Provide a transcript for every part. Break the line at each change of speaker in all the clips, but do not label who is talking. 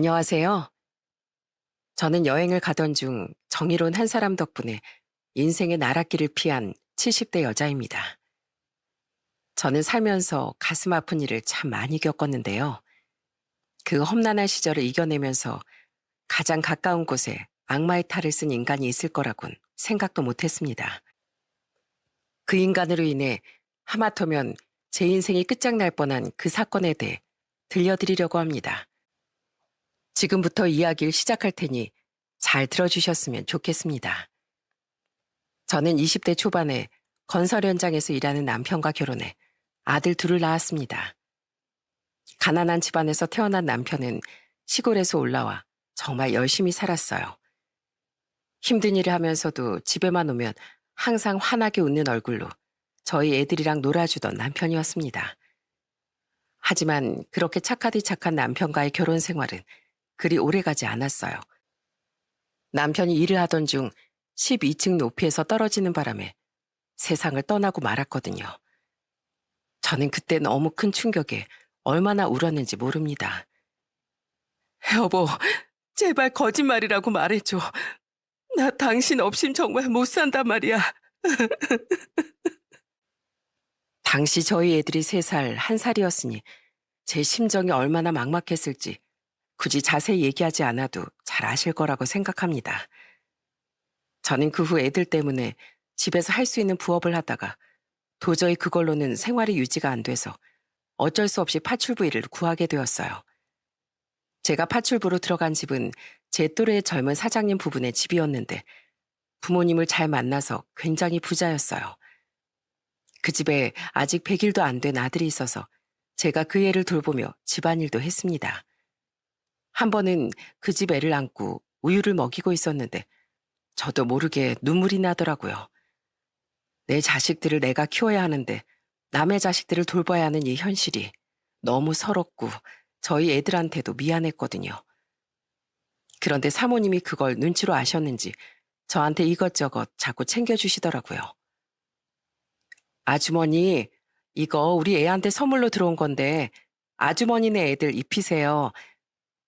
안녕하세요. 저는 여행을 가던 중 정의로운 한 사람 덕분에 인생의 나랏길을 피한 70대 여자입니다. 저는 살면서 가슴 아픈 일을 참 많이 겪었는데요. 그 험난한 시절을 이겨내면서 가장 가까운 곳에 악마의 탈을 쓴 인간이 있을 거라곤 생각도 못 했습니다. 그 인간으로 인해 하마터면 제 인생이 끝장날 뻔한 그 사건에 대해 들려드리려고 합니다. 지금부터 이야기를 시작할 테니 잘 들어주셨으면 좋겠습니다. 저는 20대 초반에 건설 현장에서 일하는 남편과 결혼해 아들 둘을 낳았습니다. 가난한 집안에서 태어난 남편은 시골에서 올라와 정말 열심히 살았어요. 힘든 일을 하면서도 집에만 오면 항상 환하게 웃는 얼굴로 저희 애들이랑 놀아주던 남편이었습니다. 하지만 그렇게 착하디 착한 남편과의 결혼 생활은 그리 오래가지 않았어요. 남편이 일을 하던 중 12층 높이에서 떨어지는 바람에 세상을 떠나고 말았거든요. 저는 그때 너무 큰 충격에 얼마나 울었는지 모릅니다. 여보, 제발 거짓말이라고 말해줘. 나 당신 없인 정말 못 산단 말이야. 당시 저희 애들이 3살, 1살이었으니 제 심정이 얼마나 막막했을지 굳이 자세히 얘기하지 않아도 잘 아실 거라고 생각합니다. 저는 그 후 애들 때문에 집에서 할 수 있는 부업을 하다가 도저히 그걸로는 생활이 유지가 안 돼서 어쩔 수 없이 파출부 일을 구하게 되었어요. 제가 파출부로 들어간 집은 제 또래의 젊은 사장님 부부네 집이었는데 부모님을 잘 만나서 굉장히 부자였어요. 그 집에 아직 100일도 안 된 아들이 있어서 제가 그 애를 돌보며 집안일도 했습니다. 한 번은 그 집 애를 안고 우유를 먹이고 있었는데 저도 모르게 눈물이 나더라고요. 내 자식들을 내가 키워야 하는데 남의 자식들을 돌봐야 하는 이 현실이 너무 서럽고 저희 애들한테도 미안했거든요. 그런데 사모님이 그걸 눈치로 아셨는지 저한테 이것저것 자꾸 챙겨주시더라고요. 아주머니, 이거 우리 애한테 선물로 들어온 건데 아주머니네 애들 입히세요.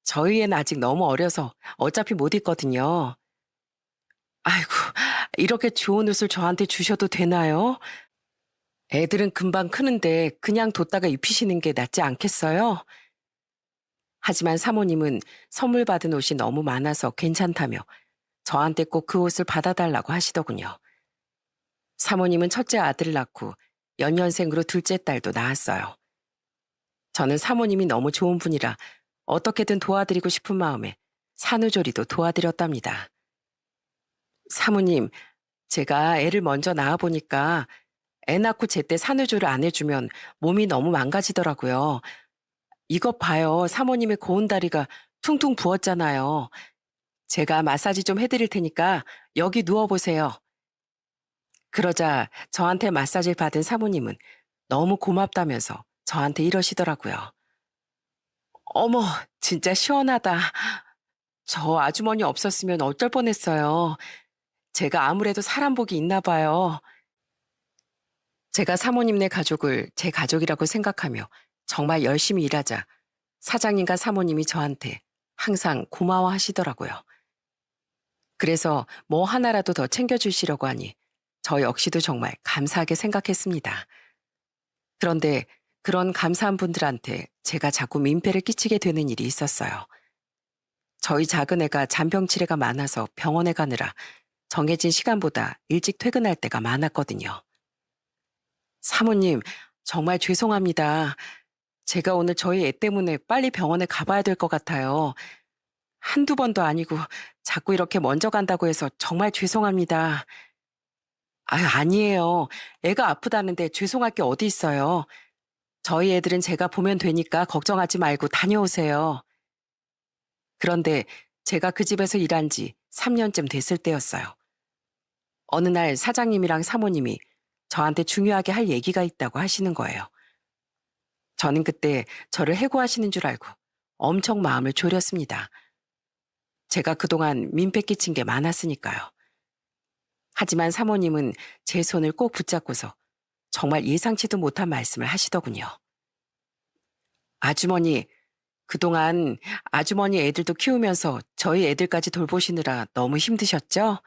저희 애는 아직 너무 어려서 어차피 못 입거든요. 아이고, 이렇게 좋은 옷을 저한테 주셔도 되나요? 애들은 금방 크는데 그냥 뒀다가 입히시는 게 낫지 않겠어요? 하지만 사모님은 선물 받은 옷이 너무 많아서 괜찮다며 저한테 꼭 그 옷을 받아달라고 하시더군요. 사모님은 첫째 아들을 낳고 연년생으로 둘째 딸도 낳았어요. 저는 사모님이 너무 좋은 분이라 어떻게든 도와드리고 싶은 마음에 산후조리도 도와드렸답니다. 사모님, 제가 애를 먼저 낳아보니까 애 낳고 제때 산후조리 안 해주면 몸이 너무 망가지더라고요. 이것 봐요. 사모님의 고운 다리가 퉁퉁 부었잖아요. 제가 마사지 좀 해드릴 테니까 여기 누워보세요. 그러자 저한테 마사지를 받은 사모님은 너무 고맙다면서 저한테 이러시더라고요. 어머, 진짜 시원하다. 저 아주머니 없었으면 어쩔 뻔했어요. 제가 아무래도 사람 복이 있나 봐요. 제가 사모님네 가족을 제 가족이라고 생각하며 정말 열심히 일하자 사장님과 사모님이 저한테 항상 고마워하시더라고요. 그래서 뭐 하나라도 더 챙겨주시려고 하니 저 역시도 정말 감사하게 생각했습니다. 그런데 그런 감사한 분들한테 제가 자꾸 민폐를 끼치게 되는 일이 있었어요. 저희 작은 애가 잔병 치레가 많아서 병원에 가느라 정해진 시간보다 일찍 퇴근할 때가 많았거든요. 사모님, 정말 죄송합니다. 제가 오늘 저희 애 때문에 빨리 병원에 가봐야 될 것 같아요. 한두 번도 아니고 자꾸 이렇게 먼저 간다고 해서 정말 죄송합니다. 아유, 아니에요. 애가 아프다는데 죄송할 게 어디 있어요. 저희 애들은 제가 보면 되니까 걱정하지 말고 다녀오세요. 그런데 제가 그 집에서 일한 지 3년쯤 됐을 때였어요. 어느 날 사장님이랑 사모님이 저한테 중요하게 할 얘기가 있다고 하시는 거예요. 저는 그때 저를 해고하시는 줄 알고 엄청 마음을 졸였습니다. 제가 그동안 민폐 끼친 게 많았으니까요. 하지만 사모님은 제 손을 꼭 붙잡고서 정말 예상치도 못한 말씀을 하시더군요. 아주머니, 그동안 아주머니 애들도 키우면서 저희 애들까지 돌보시느라 너무 힘드셨죠?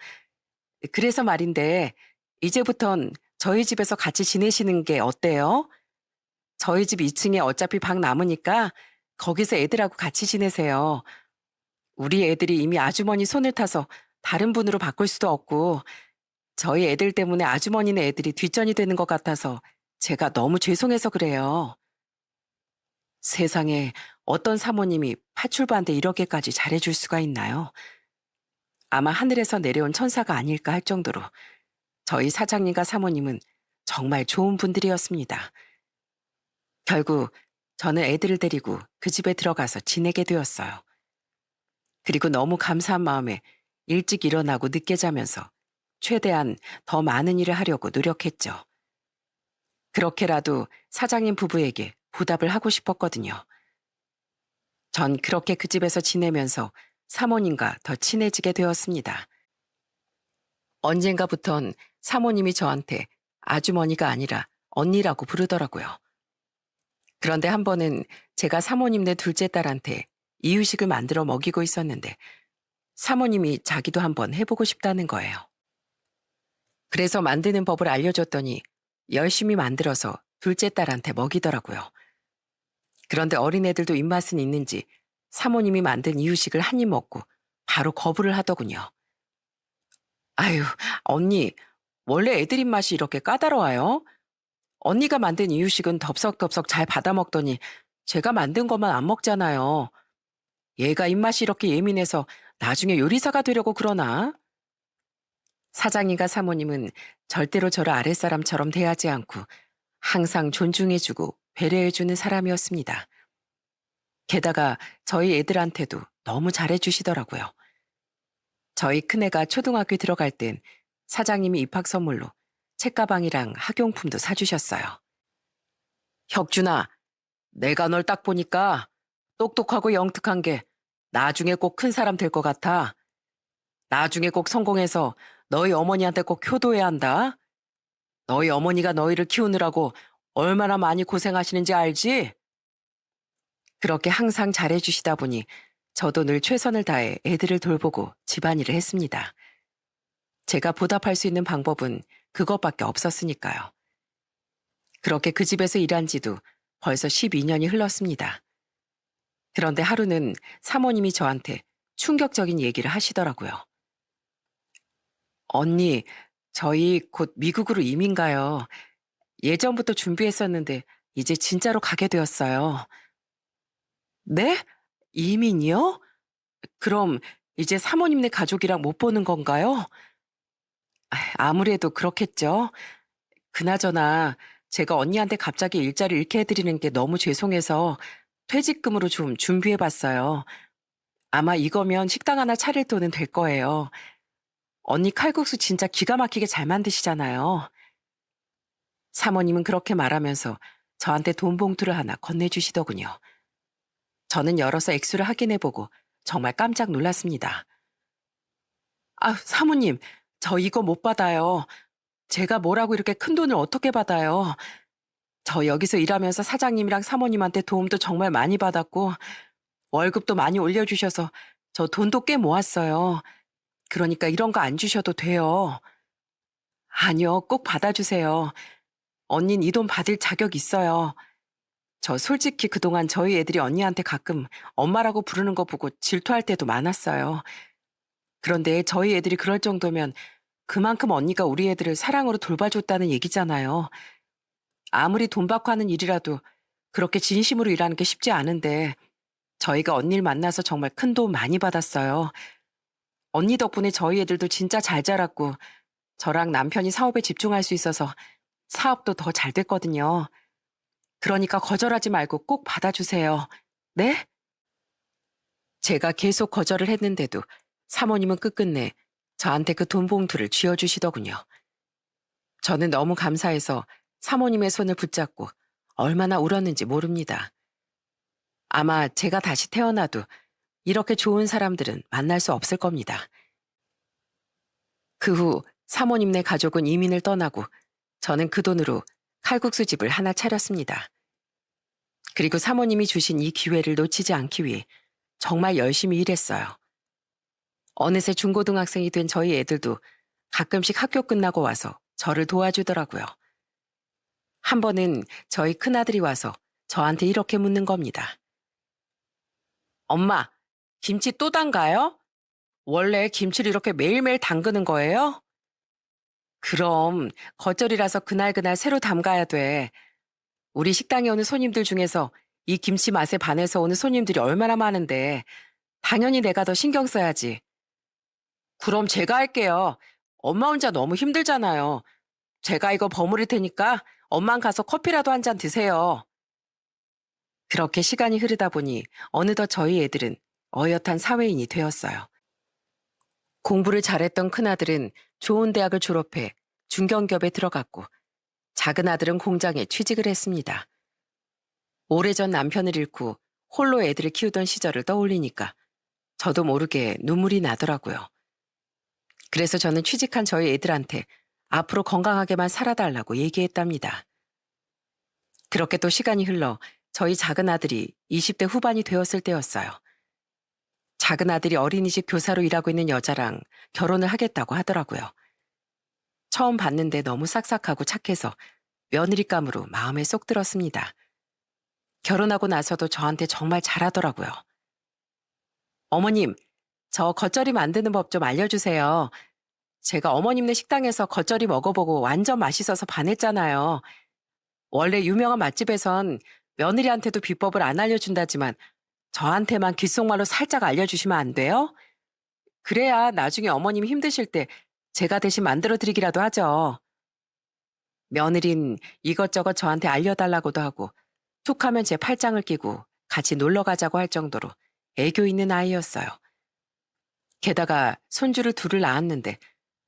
그래서 말인데, 이제부턴 저희 집에서 같이 지내시는 게 어때요? 저희 집 2층에 어차피 방 남으니까 거기서 애들하고 같이 지내세요. 우리 애들이 이미 아주머니 손을 타서 다른 분으로 바꿀 수도 없고, 저희 애들 때문에 아주머니네 애들이 뒷전이 되는 것 같아서 제가 너무 죄송해서 그래요. 세상에 어떤 사모님이 파출부한테 이렇게까지 잘해줄 수가 있나요? 아마 하늘에서 내려온 천사가 아닐까 할 정도로 저희 사장님과 사모님은 정말 좋은 분들이었습니다. 결국 저는 애들을 데리고 그 집에 들어가서 지내게 되었어요. 그리고 너무 감사한 마음에 일찍 일어나고 늦게 자면서 최대한 더 많은 일을 하려고 노력했죠. 그렇게라도 사장님 부부에게 보답을 하고 싶었거든요. 전 그렇게 그 집에서 지내면서 사모님과 더 친해지게 되었습니다. 언젠가부턴 사모님이 저한테 아주머니가 아니라 언니라고 부르더라고요. 그런데 한 번은 제가 사모님네 둘째 딸한테 이유식을 만들어 먹이고 있었는데 사모님이 자기도 한번 해보고 싶다는 거예요. 그래서 만드는 법을 알려줬더니 열심히 만들어서 둘째 딸한테 먹이더라고요. 그런데 어린애들도 입맛은 있는지 사모님이 만든 이유식을 한 입 먹고 바로 거부를 하더군요. 아유, 언니, 원래 애들 입맛이 이렇게 까다로워요? 언니가 만든 이유식은 덥석덥석 잘 받아 먹더니 제가 만든 것만 안 먹잖아요. 얘가 입맛이 이렇게 예민해서 나중에 요리사가 되려고 그러나? 사장님과 사모님은 절대로 저를 아랫사람처럼 대하지 않고 항상 존중해주고 배려해주는 사람이었습니다. 게다가 저희 애들한테도 너무 잘해주시더라고요. 저희 큰애가 초등학교 들어갈 땐 사장님이 입학 선물로 책가방이랑 학용품도 사주셨어요. 혁준아, 내가 널 딱 보니까 똑똑하고 영특한 게 나중에 꼭 큰 사람 될 것 같아. 나중에 꼭 성공해서 너희 어머니한테 꼭 효도해야 한다. 너희 어머니가 너희를 키우느라고 얼마나 많이 고생하시는지 알지? 그렇게 항상 잘해주시다 보니 저도 늘 최선을 다해 애들을 돌보고 집안일을 했습니다. 제가 보답할 수 있는 방법은 그것밖에 없었으니까요. 그렇게 그 집에서 일한 지도 벌써 12년이 흘렀습니다. 그런데 하루는 사모님이 저한테 충격적인 얘기를 하시더라고요. 언니, 저희 곧 미국으로 이민 가요. 예전부터 준비했었는데 이제 진짜로 가게 되었어요. 네? 이민이요? 그럼 이제 사모님네 가족이랑 못 보는 건가요? 아무래도 그렇겠죠. 그나저나 제가 언니한테 갑자기 일자리 잃게 해드리는 게 너무 죄송해서 퇴직금으로 좀 준비해봤어요. 아마 이거면 식당 하나 차릴 돈은 될 거예요. 언니 칼국수 진짜 기가 막히게 잘 만드시잖아요. 사모님은 그렇게 말하면서 저한테 돈 봉투를 하나 건네주시더군요. 저는 열어서 액수를 확인해보고 정말 깜짝 놀랐습니다. 아, 사모님, 저 이거 못 받아요. 제가 뭐라고 이렇게 큰 돈을 어떻게 받아요? 저 여기서 일하면서 사장님이랑 사모님한테 도움도 정말 많이 받았고, 월급도 많이 올려주셔서 저 돈도 꽤 모았어요. 그러니까 이런 거 안 주셔도 돼요. 아니요, 꼭 받아주세요. 언닌 이 돈 받을 자격 있어요. 저 솔직히 그동안 저희 애들이 언니한테 가끔 엄마라고 부르는 거 보고 질투할 때도 많았어요. 그런데 저희 애들이 그럴 정도면 그만큼 언니가 우리 애들을 사랑으로 돌봐줬다는 얘기잖아요. 아무리 돈 받고 하는 일이라도 그렇게 진심으로 일하는 게 쉽지 않은데 저희가 언니를 만나서 정말 큰 도움 많이 받았어요. 언니 덕분에 저희 애들도 진짜 잘 자랐고 저랑 남편이 사업에 집중할 수 있어서 사업도 더 잘 됐거든요. 그러니까 거절하지 말고 꼭 받아주세요. 네? 제가 계속 거절을 했는데도 사모님은 끝끝내 저한테 그 돈 봉투를 쥐어주시더군요. 저는 너무 감사해서 사모님의 손을 붙잡고 얼마나 울었는지 모릅니다. 아마 제가 다시 태어나도 이렇게 좋은 사람들은 만날 수 없을 겁니다. 그 후 사모님네 가족은 이민을 떠나고 저는 그 돈으로 칼국수 집을 하나 차렸습니다. 그리고 사모님이 주신 이 기회를 놓치지 않기 위해 정말 열심히 일했어요. 어느새 중고등학생이 된 저희 애들도 가끔씩 학교 끝나고 와서 저를 도와주더라고요. 한 번은 저희 큰아들이 와서 저한테 이렇게 묻는 겁니다. 엄마, 김치 또 담가요? 원래 김치를 이렇게 매일매일 담그는 거예요? 그럼 겉절이라서 그날그날 새로 담가야 돼. 우리 식당에 오는 손님들 중에서 이 김치 맛에 반해서 오는 손님들이 얼마나 많은데 당연히 내가 더 신경 써야지. 그럼 제가 할게요. 엄마 혼자 너무 힘들잖아요. 제가 이거 버무릴 테니까 엄만 가서 커피라도 한 잔 드세요. 그렇게 시간이 흐르다 보니 어느덧 저희 애들은 어엿한 사회인이 되었어요. 공부를 잘했던 큰아들은 좋은 대학을 졸업해 중견기업에 들어갔고 작은 아들은 공장에 취직을 했습니다. 오래전 남편을 잃고 홀로 애들을 키우던 시절을 떠올리니까 저도 모르게 눈물이 나더라고요. 그래서 저는 취직한 저희 애들한테 앞으로 건강하게만 살아달라고 얘기했답니다. 그렇게 또 시간이 흘러 저희 작은 아들이 20대 후반이 되었을 때였어요. 작은 아들이 어린이집 교사로 일하고 있는 여자랑 결혼을 하겠다고 하더라고요. 처음 봤는데 너무 싹싹하고 착해서 며느리감으로 마음에 쏙 들었습니다. 결혼하고 나서도 저한테 정말 잘하더라고요. 어머님, 저 겉절이 만드는 법 좀 알려주세요. 제가 어머님네 식당에서 겉절이 먹어보고 완전 맛있어서 반했잖아요. 원래 유명한 맛집에선 며느리한테도 비법을 안 알려준다지만 저한테만 귓속말로 살짝 알려주시면 안 돼요? 그래야 나중에 어머님 힘드실 때 제가 대신 만들어드리기라도 하죠. 며느린 이것저것 저한테 알려달라고도 하고 툭하면 제 팔짱을 끼고 같이 놀러 가자고 할 정도로 애교 있는 아이였어요. 게다가 손주를 둘을 낳았는데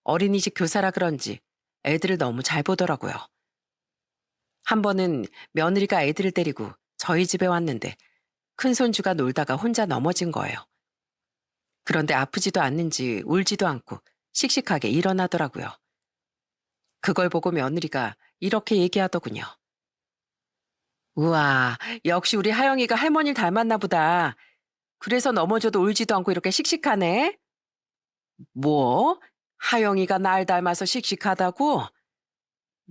어린이집 교사라 그런지 애들을 너무 잘 보더라고요. 한 번은 며느리가 애들을 데리고 저희 집에 왔는데 큰 손주가 놀다가 혼자 넘어진 거예요. 그런데 아프지도 않는지 울지도 않고 씩씩하게 일어나더라고요. 그걸 보고 며느리가 이렇게 얘기하더군요. 우와, 역시 우리 하영이가 할머니를 닮았나 보다. 그래서 넘어져도 울지도 않고 이렇게 씩씩하네. 뭐? 하영이가 날 닮아서 씩씩하다고?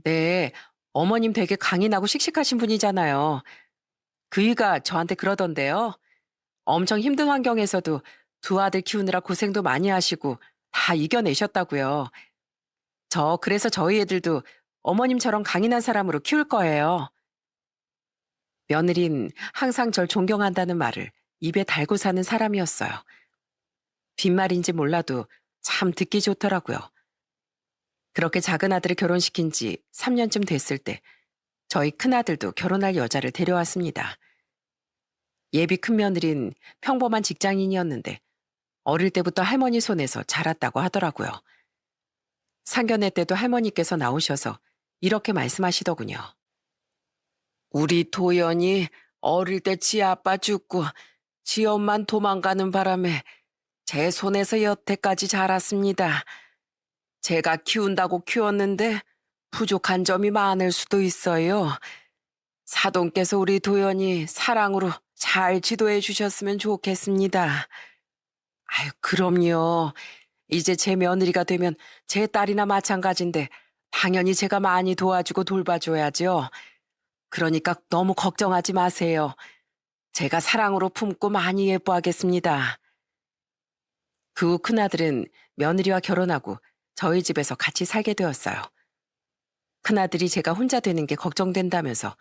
네, 어머님 되게 강인하고 씩씩하신 분이잖아요. 그이가 저한테 그러던데요. 엄청 힘든 환경에서도 두 아들 키우느라 고생도 많이 하시고 다 이겨내셨다고요. 그래서 저희 애들도 어머님처럼 강인한 사람으로 키울 거예요. 며느린 항상 절 존경한다는 말을 입에 달고 사는 사람이었어요. 빈말인지 몰라도 참 듣기 좋더라고요. 그렇게 작은 아들을 결혼시킨 지 3년쯤 됐을 때 저희 큰아들도 결혼할 여자를 데려왔습니다. 예비 큰며느린 평범한 직장인이었는데 어릴 때부터 할머니 손에서 자랐다고 하더라고요. 상견례 때도 할머니께서 나오셔서 이렇게 말씀하시더군요. 우리 도연이 어릴 때 지 아빠 죽고 지 엄만 도망가는 바람에 제 손에서 여태까지 자랐습니다. 제가 키운다고 키웠는데 부족한 점이 많을 수도 있어요. 사돈께서 우리 도연이 사랑으로 잘 지도해 주셨으면 좋겠습니다. 아유, 그럼요. 이제 제 며느리가 되면 제 딸이나 마찬가지인데 당연히 제가 많이 도와주고 돌봐줘야죠. 그러니까 너무 걱정하지 마세요. 제가 사랑으로 품고 많이 예뻐하겠습니다. 그 후 큰아들은 며느리와 결혼하고 저희 집에서 같이 살게 되었어요. 큰아들이 제가 혼자 되는 게 걱정된다면서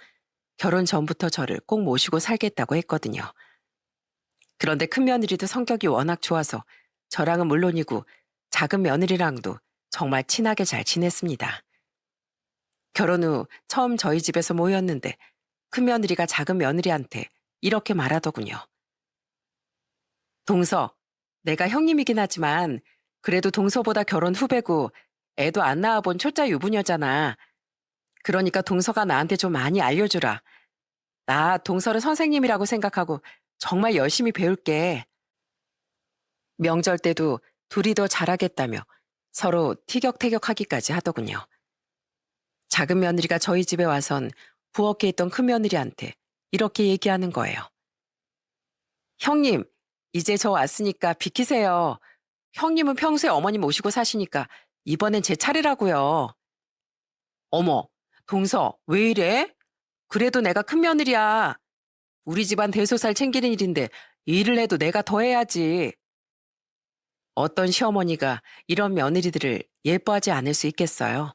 결혼 전부터 저를 꼭 모시고 살겠다고 했거든요. 그런데 큰며느리도 성격이 워낙 좋아서 저랑은 물론이고 작은 며느리랑도 정말 친하게 잘 지냈습니다. 결혼 후 처음 저희 집에서 모였는데 큰며느리가 작은 며느리한테 이렇게 말하더군요. 동서, 내가 형님이긴 하지만 그래도 동서보다 결혼 후배고 애도 안 낳아본 초짜 유부녀잖아. 그러니까 동서가 나한테 좀 많이 알려주라. 나 동서를 선생님이라고 생각하고 정말 열심히 배울게. 명절 때도 둘이 더 잘하겠다며 서로 티격태격하기까지 하더군요. 작은 며느리가 저희 집에 와선 부엌에 있던 큰 며느리한테 이렇게 얘기하는 거예요. 형님, 이제 저 왔으니까 비키세요. 형님은 평소에 어머님 모시고 사시니까 이번엔 제 차례라고요. 어머, 동서, 왜 이래? 그래도 내가 큰 며느리야. 우리 집안 대소살 챙기는 일인데 일을 해도 내가 더 해야지. 어떤 시어머니가 이런 며느리들을 예뻐하지 않을 수 있겠어요?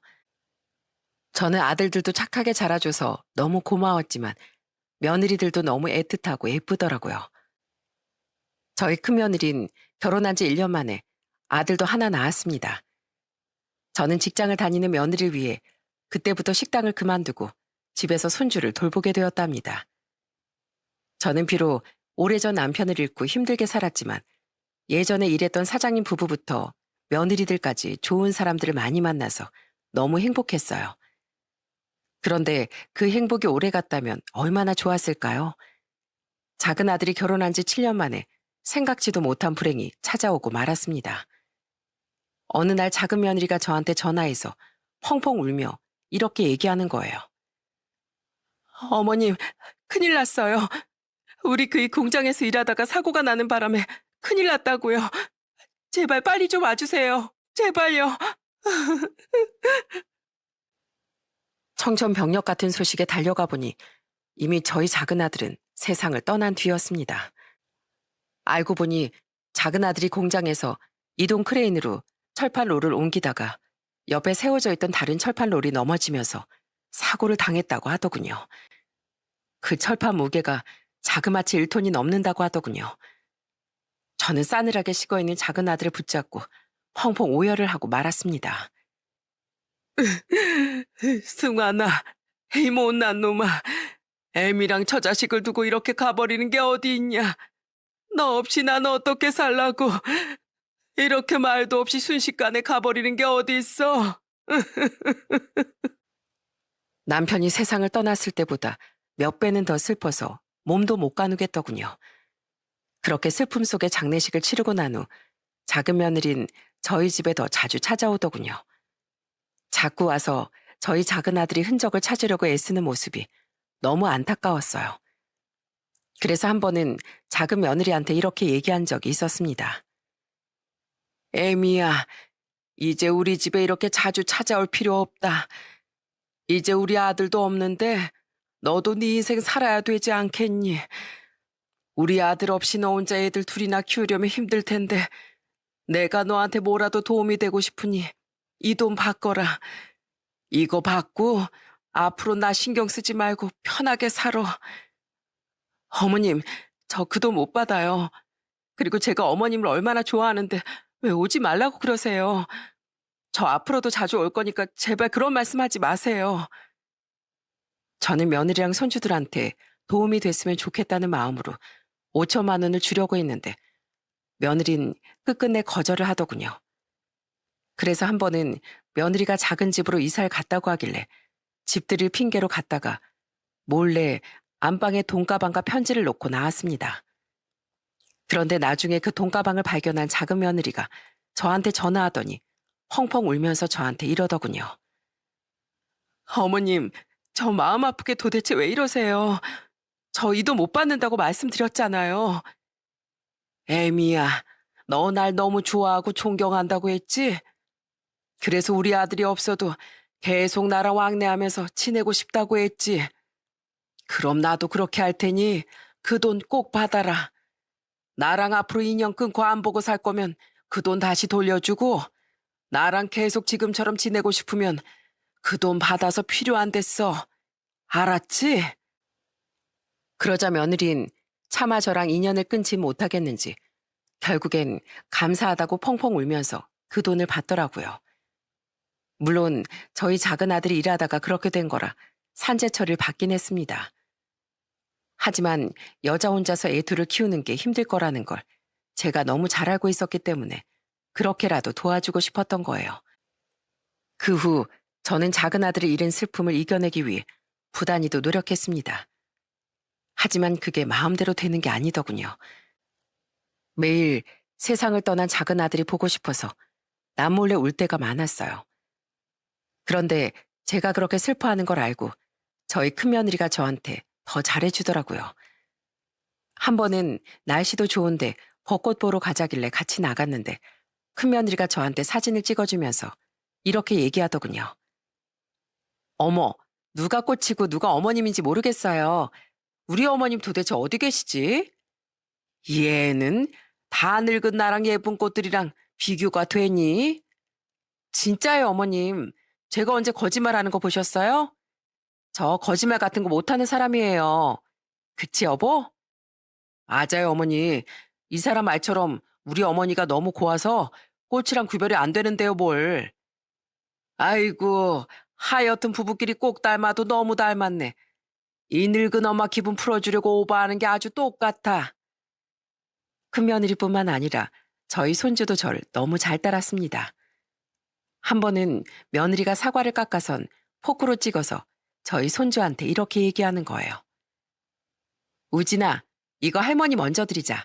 저는 아들들도 착하게 자라줘서 너무 고마웠지만 며느리들도 너무 애틋하고 예쁘더라고요. 저희 큰며느린 결혼한 지 1년 만에 아들도 하나 낳았습니다. 저는 직장을 다니는 며느리를 위해 그때부터 식당을 그만두고 집에서 손주를 돌보게 되었답니다. 저는 비록 오래전 남편을 잃고 힘들게 살았지만 예전에 일했던 사장님 부부부터 며느리들까지 좋은 사람들을 많이 만나서 너무 행복했어요. 그런데 그 행복이 오래 갔다면 얼마나 좋았을까요? 작은 아들이 결혼한 지 7년 만에 생각지도 못한 불행이 찾아오고 말았습니다. 어느 날 작은 며느리가 저한테 전화해서 펑펑 울며 이렇게 얘기하는 거예요. 어머님, 큰일 났어요. 우리 그 공장에서 일하다가 사고가 나는 바람에 큰일 났다고요. 제발 빨리 좀 와주세요. 제발요. 청천벽력 같은 소식에 달려가 보니 이미 저희 작은 아들은 세상을 떠난 뒤였습니다. 알고 보니 작은 아들이 공장에서 이동 크레인으로 철판롤을 옮기다가 옆에 세워져 있던 다른 철판롤이 넘어지면서 사고를 당했다고 하더군요. 그 철판 무게가 자그마치 1톤이 넘는다고 하더군요. 저는 싸늘하게 식어있는 작은 아들을 붙잡고 펑펑 오열을 하고 말았습니다. 승환아, 이 못난 놈아. 애미랑 저 자식을 두고 이렇게 가버리는 게 어디 있냐. 너 없이 난 어떻게 살라고. 이렇게 말도 없이 순식간에 가버리는 게 어디 있어. 남편이 세상을 떠났을 때보다 몇 배는 더 슬퍼서 몸도 못 가누겠더군요. 그렇게 슬픔 속에 장례식을 치르고 난 후 작은 며느린 저희 집에 더 자주 찾아오더군요. 자꾸 와서 저희 작은 아들이 흔적을 찾으려고 애쓰는 모습이 너무 안타까웠어요. 그래서 한 번은 작은 며느리한테 이렇게 얘기한 적이 있었습니다. 애미야, 이제 우리 집에 이렇게 자주 찾아올 필요 없다. 이제 우리 아들도 없는데 너도 네 인생 살아야 되지 않겠니? 우리 아들 없이 너 혼자 애들 둘이나 키우려면 힘들 텐데 내가 너한테 뭐라도 도움이 되고 싶으니 이 돈 받거라. 이거 받고 앞으로 나 신경 쓰지 말고 편하게 살아. 어머님, 저 그 돈 못 받아요. 그리고 제가 어머님을 얼마나 좋아하는데 왜 오지 말라고 그러세요. 저 앞으로도 자주 올 거니까 제발 그런 말씀하지 마세요. 저는 며느리랑 손주들한테 도움이 됐으면 좋겠다는 마음으로 5천만 원을 주려고 했는데 며느린 끝끝내 거절을 하더군요. 그래서 한 번은 며느리가 작은 집으로 이사를 갔다고 하길래 집들일 핑계로 갔다가 몰래 안방에 돈가방과 편지를 놓고 나왔습니다. 그런데 나중에 그 돈가방을 발견한 작은 며느리가 저한테 전화하더니 펑펑 울면서 저한테 이러더군요. 어머님, 저 마음 아프게 도대체 왜 이러세요? 저 이 돈 못 받는다고 말씀드렸잖아요. 애미야, 너 날 너무 좋아하고 존경한다고 했지? 그래서 우리 아들이 없어도 계속 나랑 왕래하면서 지내고 싶다고 했지. 그럼 나도 그렇게 할 테니 그 돈 꼭 받아라. 나랑 앞으로 인연 끊고 안 보고 살 거면 그 돈 다시 돌려주고 나랑 계속 지금처럼 지내고 싶으면 그 돈 받아서 필요한 데 써. 알았지? 그러자 며느린 차마 저랑 인연을 끊지 못하겠는지 결국엔 감사하다고 펑펑 울면서 그 돈을 받더라고요. 물론 저희 작은 아들이 일하다가 그렇게 된 거라 산재 처리를 받긴 했습니다. 하지만 여자 혼자서 애 둘을 키우는 게 힘들 거라는 걸 제가 너무 잘 알고 있었기 때문에 그렇게라도 도와주고 싶었던 거예요. 그 후 저는 작은 아들을 잃은 슬픔을 이겨내기 위해 부단히도 노력했습니다. 하지만 그게 마음대로 되는 게 아니더군요. 매일 세상을 떠난 작은 아들이 보고 싶어서 남몰래 울 때가 많았어요. 그런데 제가 그렇게 슬퍼하는 걸 알고 저희 큰며느리가 저한테 더 잘해주더라고요. 한 번은 날씨도 좋은데 벚꽃 보러 가자길래 같이 나갔는데 큰며느리가 저한테 사진을 찍어주면서 이렇게 얘기하더군요. 어머, 누가 꽃이고 누가 어머님인지 모르겠어요. 우리 어머님 도대체 어디 계시지? 얘는 다 늙은 나랑 예쁜 꽃들이랑 비교가 되니? 진짜예요, 어머님. 제가 언제 거짓말하는 거 보셨어요? 저 거짓말 같은 거 못하는 사람이에요. 그치, 여보? 맞아요, 어머니. 이 사람 말처럼 우리 어머니가 너무 고와서 꽃이랑 구별이 안 되는데요, 뭘. 아이고, 하여튼 부부끼리 꼭 닮아도 너무 닮았네. 이 늙은 엄마 기분 풀어주려고 오버하는 게 아주 똑같아. 큰며느리뿐만 아니라 저희 손주도 저를 너무 잘 따랐습니다. 한 번은 며느리가 사과를 깎아선 포크로 찍어서 저희 손주한테 이렇게 얘기하는 거예요. 우진아, 이거 할머니 먼저 드리자.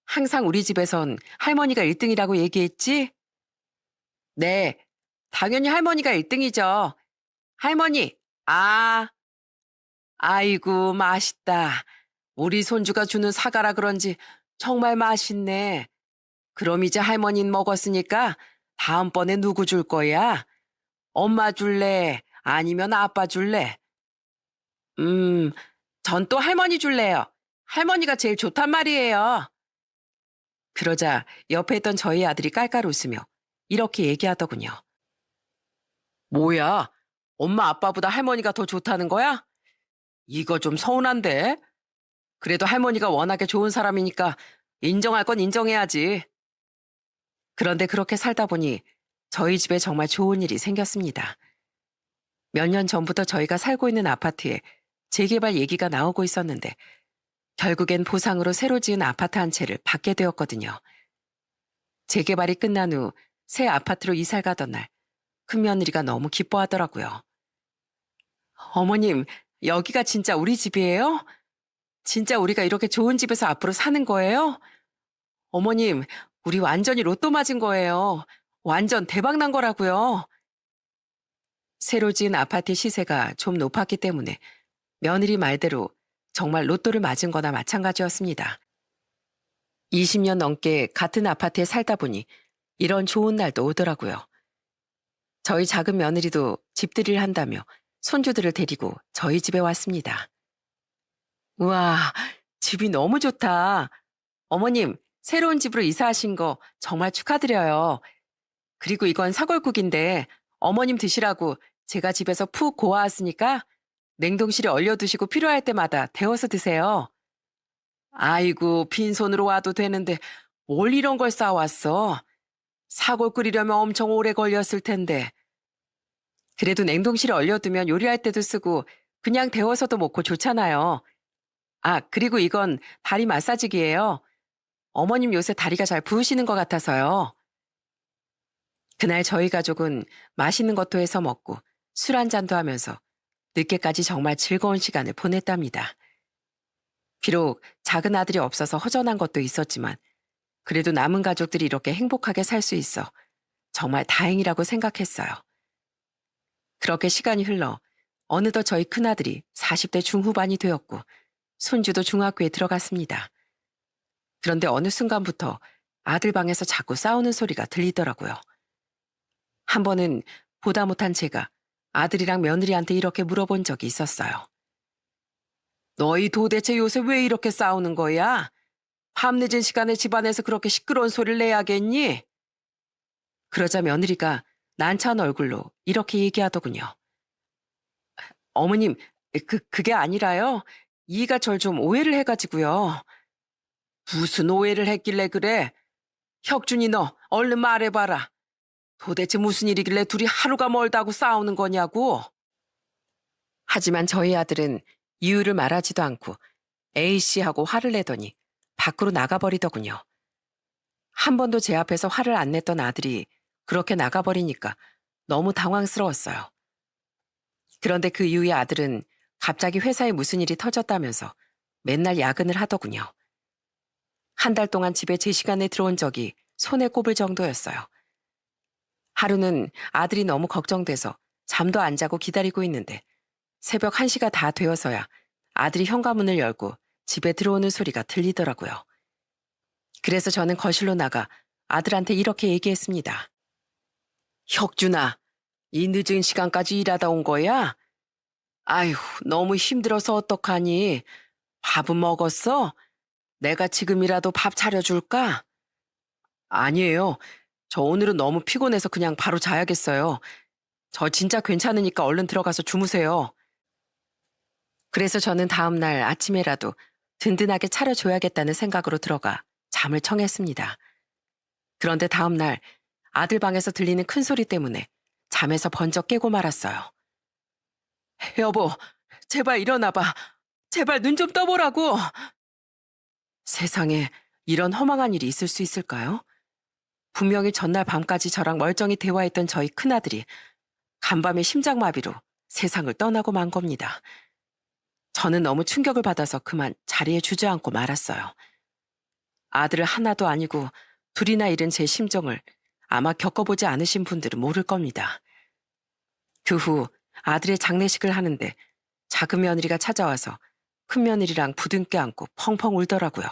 항상 우리 집에선 할머니가 1등이라고 얘기했지? 네, 당연히 할머니가 1등이죠. 할머니, 아이고, 맛있다. 우리 손주가 주는 사과라 그런지 정말 맛있네. 그럼 이제 할머니는 먹었으니까 다음번에 누구 줄 거야? 엄마 줄래? 아니면 아빠 줄래? 전 또 할머니 줄래요. 할머니가 제일 좋단 말이에요. 그러자 옆에 있던 저희 아들이 깔깔 웃으며 이렇게 얘기하더군요. 뭐야? 엄마 아빠보다 할머니가 더 좋다는 거야? 이거 좀 서운한데? 그래도 할머니가 워낙에 좋은 사람이니까 인정할 건 인정해야지. 그런데 그렇게 살다 보니 저희 집에 정말 좋은 일이 생겼습니다. 몇 년 전부터 저희가 살고 있는 아파트에 재개발 얘기가 나오고 있었는데 결국엔 보상으로 새로 지은 아파트 한 채를 받게 되었거든요. 재개발이 끝난 후 새 아파트로 이사를 가던 날 큰며느리가 너무 기뻐하더라고요. 어머님, 여기가 진짜 우리 집이에요? 진짜 우리가 이렇게 좋은 집에서 앞으로 사는 거예요? 어머님, 우리 완전히 로또 맞은 거예요. 완전 대박 난 거라고요. 새로 지은 아파트 시세가 좀 높았기 때문에 며느리 말대로 정말 로또를 맞은 거나 마찬가지였습니다. 20년 넘게 같은 아파트에 살다 보니 이런 좋은 날도 오더라고요. 저희 작은 며느리도 집들이를 한다며 손주들을 데리고 저희 집에 왔습니다. 우와, 집이 너무 좋다. 어머님, 새로운 집으로 이사하신 거 정말 축하드려요. 그리고 이건 사골국인데 어머님 드시라고 제가 집에서 푹 고아왔으니까 냉동실에 얼려두시고 필요할 때마다 데워서 드세요. 아이고, 빈손으로 와도 되는데 뭘 이런 걸 싸왔어? 사골 끓이려면 엄청 오래 걸렸을 텐데. 그래도 냉동실에 얼려두면 요리할 때도 쓰고 그냥 데워서도 먹고 좋잖아요. 그리고 이건 다리 마사지기예요. 어머님 요새 다리가 잘 부으시는 것 같아서요. 그날 저희 가족은 맛있는 것도 해서 먹고 술 한 잔도 하면서 늦게까지 정말 즐거운 시간을 보냈답니다. 비록 작은 아들이 없어서 허전한 것도 있었지만 그래도 남은 가족들이 이렇게 행복하게 살 수 있어 정말 다행이라고 생각했어요. 그렇게 시간이 흘러 어느덧 저희 큰아들이 40대 중후반이 되었고 손주도 중학교에 들어갔습니다. 그런데 어느 순간부터 아들 방에서 자꾸 싸우는 소리가 들리더라고요. 한 번은 보다 못한 제가 아들이랑 며느리한테 이렇게 물어본 적이 있었어요. 너희 도대체 요새 왜 이렇게 싸우는 거야? 밤늦은 시간에 집안에서 그렇게 시끄러운 소리를 내야겠니? 그러자 며느리가 난처한 얼굴로 이렇게 얘기하더군요. 어머님, 그게 아니라요. 이가 절 좀 오해를 해가지고요. 무슨 오해를 했길래 그래? 혁준이 너 얼른 말해봐라. 도대체 무슨 일이길래 둘이 하루가 멀다고 싸우는 거냐고. 하지만 저희 아들은 이유를 말하지도 않고 A씨하고 화를 내더니 밖으로 나가버리더군요. 한 번도 제 앞에서 화를 안 냈던 아들이 그렇게 나가버리니까 너무 당황스러웠어요. 그런데 그 이후에 아들은 갑자기 회사에 무슨 일이 터졌다면서 맨날 야근을 하더군요. 한 달 동안 집에 제 시간에 들어온 적이 손에 꼽을 정도였어요. 하루는 아들이 너무 걱정돼서 잠도 안 자고 기다리고 있는데 새벽 1시가 다 되어서야 아들이 현관문을 열고 집에 들어오는 소리가 들리더라고요. 그래서 저는 거실로 나가 아들한테 이렇게 얘기했습니다. 혁준아, 이 늦은 시간까지 일하다 온 거야? 아휴, 너무 힘들어서 어떡하니? 밥은 먹었어? 내가 지금이라도 밥 차려줄까? 아니에요. 저 오늘은 너무 피곤해서 그냥 바로 자야겠어요. 저 진짜 괜찮으니까 얼른 들어가서 주무세요. 그래서 저는 다음날 아침에라도 든든하게 차려줘야겠다는 생각으로 들어가 잠을 청했습니다. 그런데 다음날 아들 방에서 들리는 큰 소리 때문에 잠에서 번쩍 깨고 말았어요. 여보, 제발 일어나봐. 제발 눈 좀 떠보라고. 세상에 이런 허망한 일이 있을 수 있을까요? 분명히 전날 밤까지 저랑 멀쩡히 대화했던 저희 큰아들이 간밤에 심장마비로 세상을 떠나고 만 겁니다. 저는 너무 충격을 받아서 그만 자리에 주저앉고 말았어요. 아들을 하나도 아니고 둘이나 잃은 제 심정을 아마 겪어보지 않으신 분들은 모를 겁니다. 그 후 아들의 장례식을 하는데 작은 며느리가 찾아와서 큰 며느리랑 부둥켜 안고 펑펑 울더라고요.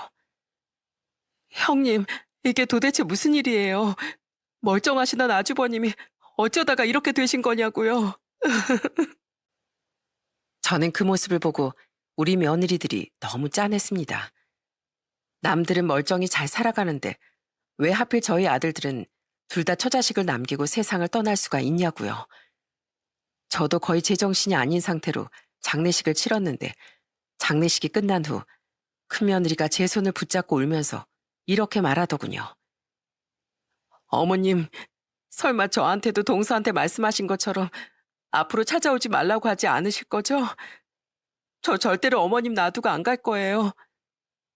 형님, 이게 도대체 무슨 일이에요? 멀쩡하시던 아주버님이 어쩌다가 이렇게 되신 거냐고요. 저는 그 모습을 보고 우리 며느리들이 너무 짠했습니다. 남들은 멀쩡히 잘 살아가는데 왜 하필 저희 아들들은 둘 다 처자식을 남기고 세상을 떠날 수가 있냐고요. 저도 거의 제정신이 아닌 상태로 장례식을 치렀는데 장례식이 끝난 후 큰며느리가 제 손을 붙잡고 울면서 이렇게 말하더군요. 어머님, 설마 저한테도 동서한테 말씀하신 것처럼 앞으로 찾아오지 말라고 하지 않으실 거죠? 저 절대로 어머님 놔두고 안 갈 거예요.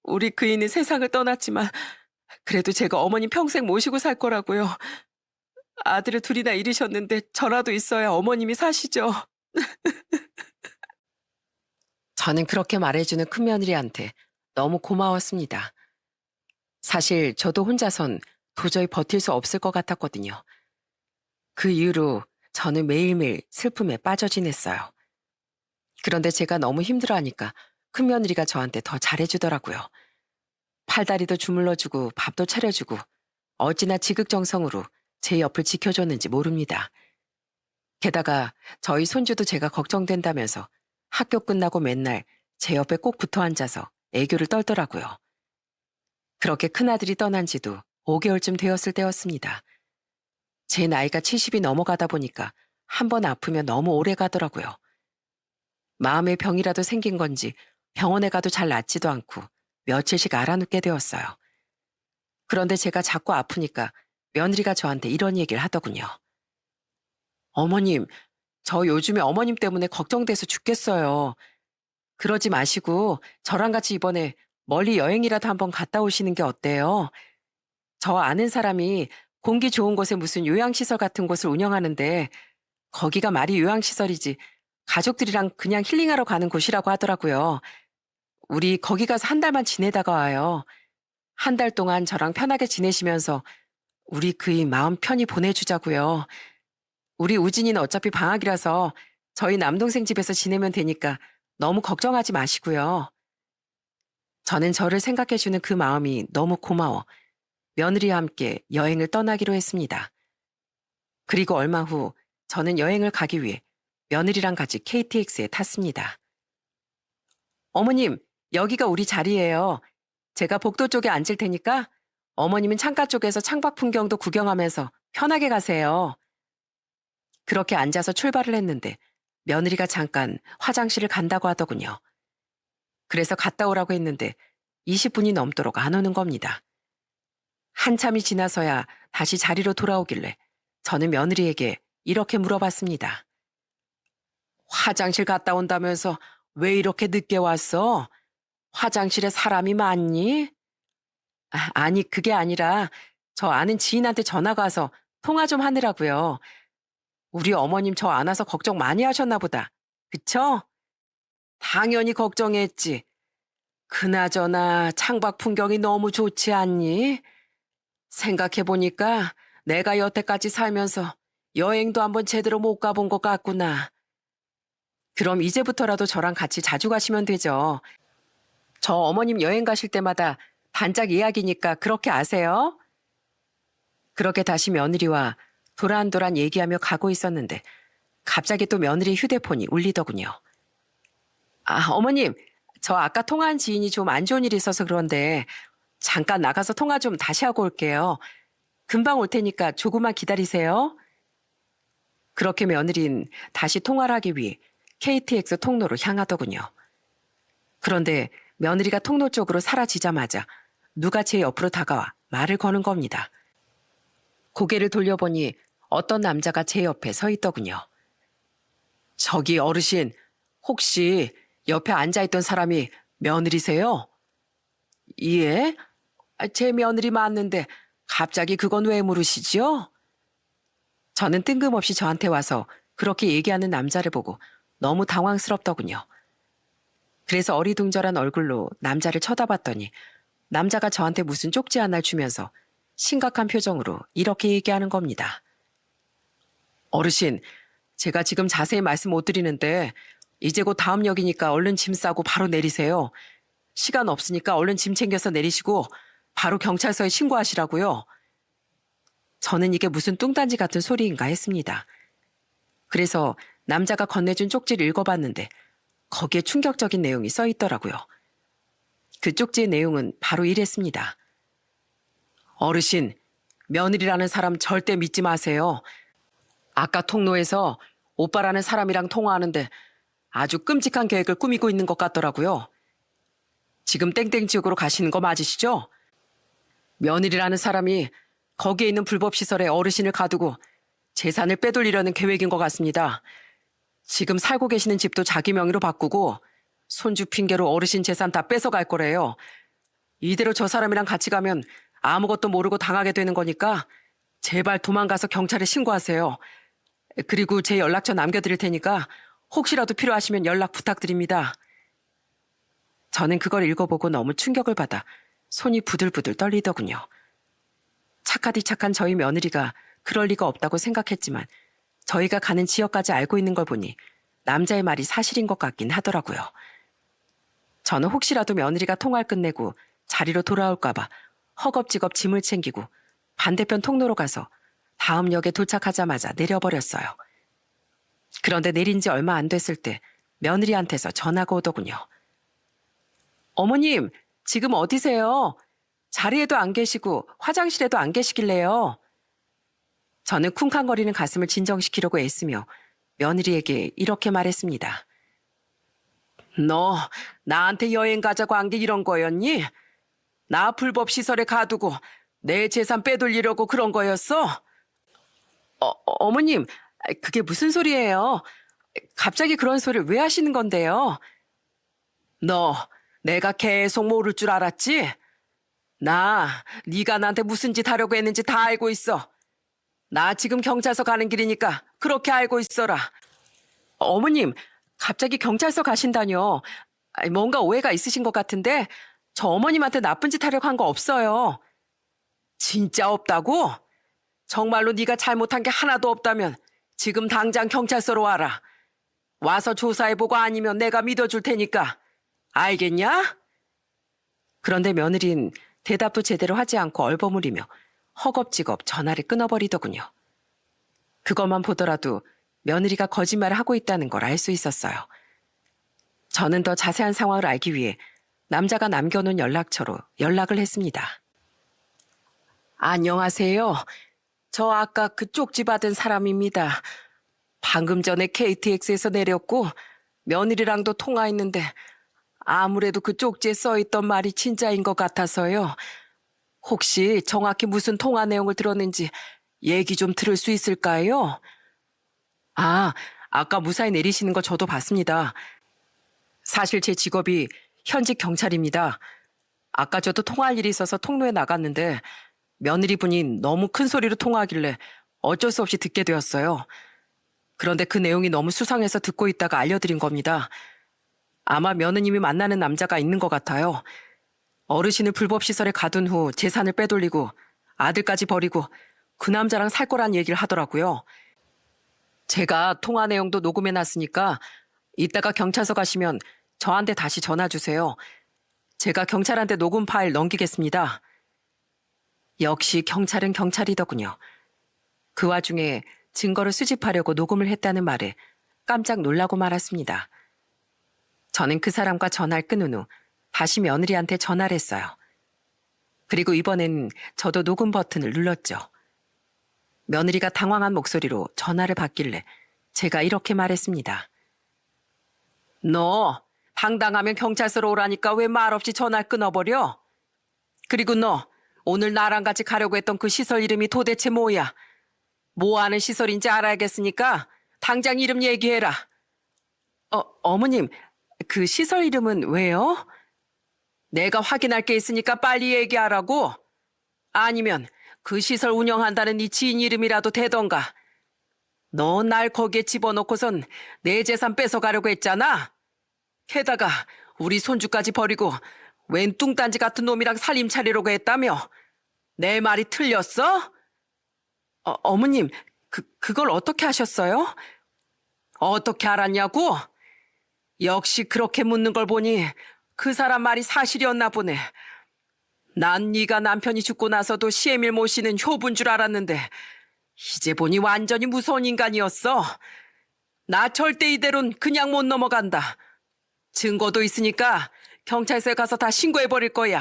우리 그이는 세상을 떠났지만 그래도 제가 어머님 평생 모시고 살 거라고요. 아들을 둘이나 잃으셨는데 저라도 있어야 어머님이 사시죠. 저는 그렇게 말해주는 큰며느리한테 너무 고마웠습니다. 사실 저도 혼자선 도저히 버틸 수 없을 것 같았거든요. 그 이후로 저는 매일매일 슬픔에 빠져 지냈어요. 그런데 제가 너무 힘들어하니까 큰며느리가 저한테 더 잘해주더라고요. 팔다리도 주물러주고 밥도 차려주고 어찌나 지극정성으로 제 옆을 지켜줬는지 모릅니다. 게다가 저희 손주도 제가 걱정된다면서 학교 끝나고 맨날 제 옆에 꼭 붙어 앉아서 애교를 떨더라고요. 그렇게 큰아들이 떠난 지도 5개월쯤 되었을 때였습니다. 제 나이가 70이 넘어가다 보니까 한 번 아프면 너무 오래 가더라고요. 마음의 병이라도 생긴 건지 병원에 가도 잘 낫지도 않고 며칠씩 알아눕게 되었어요. 그런데 제가 자꾸 아프니까 며느리가 저한테 이런 얘기를 하더군요. 어머님, 저 요즘에 어머님 때문에 걱정돼서 죽겠어요. 그러지 마시고 저랑 같이 이번에 멀리 여행이라도 한번 갔다 오시는 게 어때요? 저 아는 사람이 공기 좋은 곳에 무슨 요양시설 같은 곳을 운영하는데 거기가 말이 요양시설이지 가족들이랑 그냥 힐링하러 가는 곳이라고 하더라고요. 우리 거기 가서 한 달만 지내다가 와요. 한 달 동안 저랑 편하게 지내시면서 우리 그이 마음 편히 보내주자고요. 우리 우진이는 어차피 방학이라서 저희 남동생 집에서 지내면 되니까 너무 걱정하지 마시고요. 저는 저를 생각해주는 그 마음이 너무 고마워 며느리와 함께 여행을 떠나기로 했습니다. 그리고 얼마 후 저는 여행을 가기 위해 며느리랑 같이 KTX에 탔습니다. 어머님, 여기가 우리 자리예요. 제가 복도 쪽에 앉을 테니까 어머님은 창가 쪽에서 창밖 풍경도 구경하면서 편하게 가세요. 그렇게 앉아서 출발을 했는데 며느리가 잠깐 화장실을 간다고 하더군요. 그래서 갔다 오라고 했는데 20분이 넘도록 안 오는 겁니다. 한참이 지나서야 다시 자리로 돌아오길래 저는 며느리에게 이렇게 물어봤습니다. 화장실 갔다 온다면서 왜 이렇게 늦게 왔어? 화장실에 사람이 많니? 아니, 그게 아니라 저 아는 지인한테 전화가 와서 통화 좀 하느라고요. 우리 어머님 저 안 와서 걱정 많이 하셨나 보다. 그쵸? 당연히 걱정했지. 그나저나 창밖 풍경이 너무 좋지 않니? 생각해보니까 내가 여태까지 살면서 여행도 한번 제대로 못 가본 것 같구나. 그럼 이제부터라도 저랑 같이 자주 가시면 되죠. 저 어머님 여행 가실 때마다 단짝 이야기니까 그렇게 아세요? 그렇게 다시 며느리와 도란도란 얘기하며 가고 있었는데 갑자기 또 며느리 휴대폰이 울리더군요. 아, 어머님, 저 아까 통화한 지인이 좀 안 좋은 일이 있어서 그런데 잠깐 나가서 통화 좀 다시 하고 올게요. 금방 올 테니까 조금만 기다리세요. 그렇게 며느리는 다시 통화를 하기 위해 KTX 통로로 향하더군요. 그런데 며느리가 통로 쪽으로 사라지자마자 누가 제 옆으로 다가와 말을 거는 겁니다. 고개를 돌려보니 어떤 남자가 제 옆에 서 있더군요. 저기 어르신, 혹시 옆에 앉아있던 사람이 며느리세요? 예? 제 며느리 맞는데 갑자기 그건 왜 물으시지요? 저는 뜬금없이 저한테 와서 그렇게 얘기하는 남자를 보고 너무 당황스럽더군요. 그래서 어리둥절한 얼굴로 남자를 쳐다봤더니 남자가 저한테 무슨 쪽지 하나를 주면서 심각한 표정으로 이렇게 얘기하는 겁니다. 어르신, 제가 지금 자세히 말씀 못 드리는데 이제 곧 다음 역이니까 얼른 짐 싸고 바로 내리세요. 시간 없으니까 얼른 짐 챙겨서 내리시고 바로 경찰서에 신고하시라고요. 저는 이게 무슨 뚱딴지 같은 소리인가 했습니다. 그래서 남자가 건네준 쪽지를 읽어봤는데 거기에 충격적인 내용이 써 있더라고요. 그 쪽지의 내용은 바로 이랬습니다. 어르신, 며느리라는 사람 절대 믿지 마세요. 아까 통로에서 오빠라는 사람이랑 통화하는데 아주 끔찍한 계획을 꾸미고 있는 것 같더라고요. 지금 땡땡 지역으로 가시는 거 맞으시죠? 며느리라는 사람이 거기에 있는 불법 시설에 어르신을 가두고 재산을 빼돌리려는 계획인 것 같습니다. 지금 살고 계시는 집도 자기 명의로 바꾸고 손주 핑계로 어르신 재산 다 뺏어갈 거래요. 이대로 저 사람이랑 같이 가면 아무것도 모르고 당하게 되는 거니까 제발 도망가서 경찰에 신고하세요. 그리고 제 연락처 남겨드릴 테니까 혹시라도 필요하시면 연락 부탁드립니다. 저는 그걸 읽어보고 너무 충격을 받아 손이 부들부들 떨리더군요. 착하디 착한 저희 며느리가 그럴 리가 없다고 생각했지만 저희가 가는 지역까지 알고 있는 걸 보니 남자의 말이 사실인 것 같긴 하더라고요. 저는 혹시라도 며느리가 통화를 끝내고 자리로 돌아올까봐 허겁지겁 짐을 챙기고 반대편 통로로 가서 다음 역에 도착하자마자 내려버렸어요. 그런데 내린 지 얼마 안 됐을 때 며느리한테서 전화가 오더군요. 어머님, 지금 어디세요? 자리에도 안 계시고 화장실에도 안 계시길래요. 저는 쿵쾅거리는 가슴을 진정시키려고 애쓰며 며느리에게 이렇게 말했습니다. 너 나한테 여행 가자고 한 게 이런 거였니? 나 불법 시설에 가두고 내 재산 빼돌리려고 그런 거였어? 어머님, 그게 무슨 소리예요? 갑자기 그런 소리를 왜 하시는 건데요? 너 내가 계속 모를 줄 알았지? 네가 나한테 무슨 짓 하려고 했는지 다 알고 있어. 나 지금 경찰서 가는 길이니까 그렇게 알고 있어라. 어머님, 갑자기 경찰서 가신다뇨. 뭔가 오해가 있으신 것 같은데 저 어머님한테 나쁜 짓 하려고 한 거 없어요. 진짜 없다고? 정말로 네가 잘못한 게 하나도 없다면 지금 당장 경찰서로 와라. 와서 조사해보고 아니면 내가 믿어줄 테니까. 알겠냐? 그런데 며느리는 대답도 제대로 하지 않고 얼버무리며 허겁지겁 전화를 끊어버리더군요. 그것만 보더라도 며느리가 거짓말을 하고 있다는 걸 알 수 있었어요. 저는 더 자세한 상황을 알기 위해 남자가 남겨놓은 연락처로 연락을 했습니다. 안녕하세요. 저 아까 그 쪽지 받은 사람입니다. 방금 전에 KTX에서 내렸고 며느리랑도 통화했는데 아무래도 그 쪽지에 써있던 말이 진짜인 것 같아서요. 혹시 정확히 무슨 통화 내용을 들었는지 얘기 좀 들을 수 있을까요? 아, 아까 무사히 내리시는 거 저도 봤습니다. 사실 제 직업이 현직 경찰입니다. 아까 저도 통화할 일이 있어서 통로에 나갔는데 며느리분이 너무 큰 소리로 통화하길래 어쩔 수 없이 듣게 되었어요. 그런데 그 내용이 너무 수상해서 듣고 있다가 알려드린 겁니다. 아마 며느님이 만나는 남자가 있는 것 같아요. 어르신을 불법 시설에 가둔 후 재산을 빼돌리고 아들까지 버리고 그 남자랑 살 거란 얘기를 하더라고요. 제가 통화 내용도 녹음해놨으니까 이따가 경찰서 가시면 저한테 다시 전화 주세요. 제가 경찰한테 녹음 파일 넘기겠습니다. 역시 경찰은 경찰이더군요. 그 와중에 증거를 수집하려고 녹음을 했다는 말에 깜짝 놀라고 말았습니다. 저는 그 사람과 전화를 끊은 후 다시 며느리한테 전화를 했어요. 그리고 이번엔 저도 녹음 버튼을 눌렀죠. 며느리가 당황한 목소리로 전화를 받길래 제가 이렇게 말했습니다. 너 당당하면 경찰서로 오라니까 왜 말없이 전화를 끊어버려? 그리고 너 오늘 나랑 같이 가려고 했던 그 시설 이름이 도대체 뭐야? 뭐 하는 시설인지 알아야겠으니까 당장 이름 얘기해라. 어머님, 그 시설 이름은 왜요? 내가 확인할 게 있으니까 빨리 얘기하라고. 아니면 그 시설 운영한다는 네 지인 이름이라도 대던가. 너 날 거기에 집어넣고선 내 재산 뺏어가려고 했잖아. 게다가 우리 손주까지 버리고 웬 뚱딴지 같은 놈이랑 살림 차리려고 했다며. 내 말이 틀렸어? 어머님, 그걸 어떻게 하셨어요? 어떻게 알았냐고? 역시 그렇게 묻는 걸 보니 그 사람 말이 사실이었나 보네. 난 네가 남편이 죽고 나서도 시애밀 모시는 효부인 줄 알았는데 이제 보니 완전히 무서운 인간이었어. 나 절대 이대로는 그냥 못 넘어간다. 증거도 있으니까 경찰서에 가서 다 신고해버릴 거야.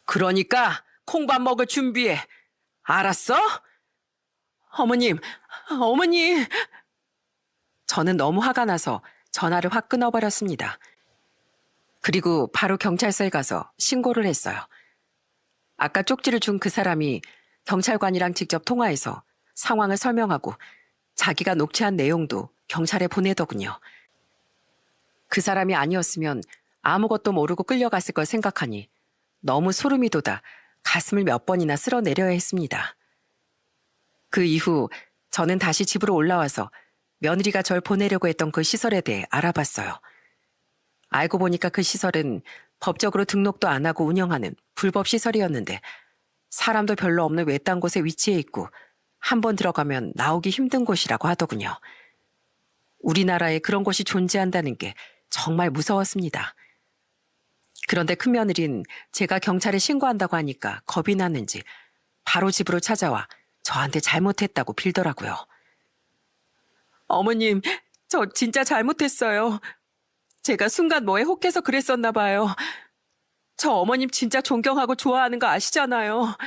그러니까 콩밥 먹을 준비해. 알았어? 어머님, 어머니. 저는 너무 화가 나서 전화를 확 끊어버렸습니다. 그리고 바로 경찰서에 가서 신고를 했어요. 아까 쪽지를 준 그 사람이 경찰관이랑 직접 통화해서 상황을 설명하고 자기가 녹취한 내용도 경찰에 보내더군요. 그 사람이 아니었으면 아무것도 모르고 끌려갔을 걸 생각하니 너무 소름이 돋아 가슴을 몇 번이나 쓸어내려야 했습니다. 그 이후 저는 다시 집으로 올라와서 며느리가 절 보내려고 했던 그 시설에 대해 알아봤어요. 알고 보니까 그 시설은 법적으로 등록도 안 하고 운영하는 불법 시설이었는데 사람도 별로 없는 외딴 곳에 위치해 있고 한 번 들어가면 나오기 힘든 곳이라고 하더군요. 우리나라에 그런 곳이 존재한다는 게 정말 무서웠습니다. 그런데 큰며느린 제가 경찰에 신고한다고 하니까 겁이 났는지 바로 집으로 찾아와 저한테 잘못했다고 빌더라고요. 어머님, 저 진짜 잘못했어요. 제가 순간 뭐에 혹해서 그랬었나 봐요. 저 어머님 진짜 존경하고 좋아하는 거 아시잖아요.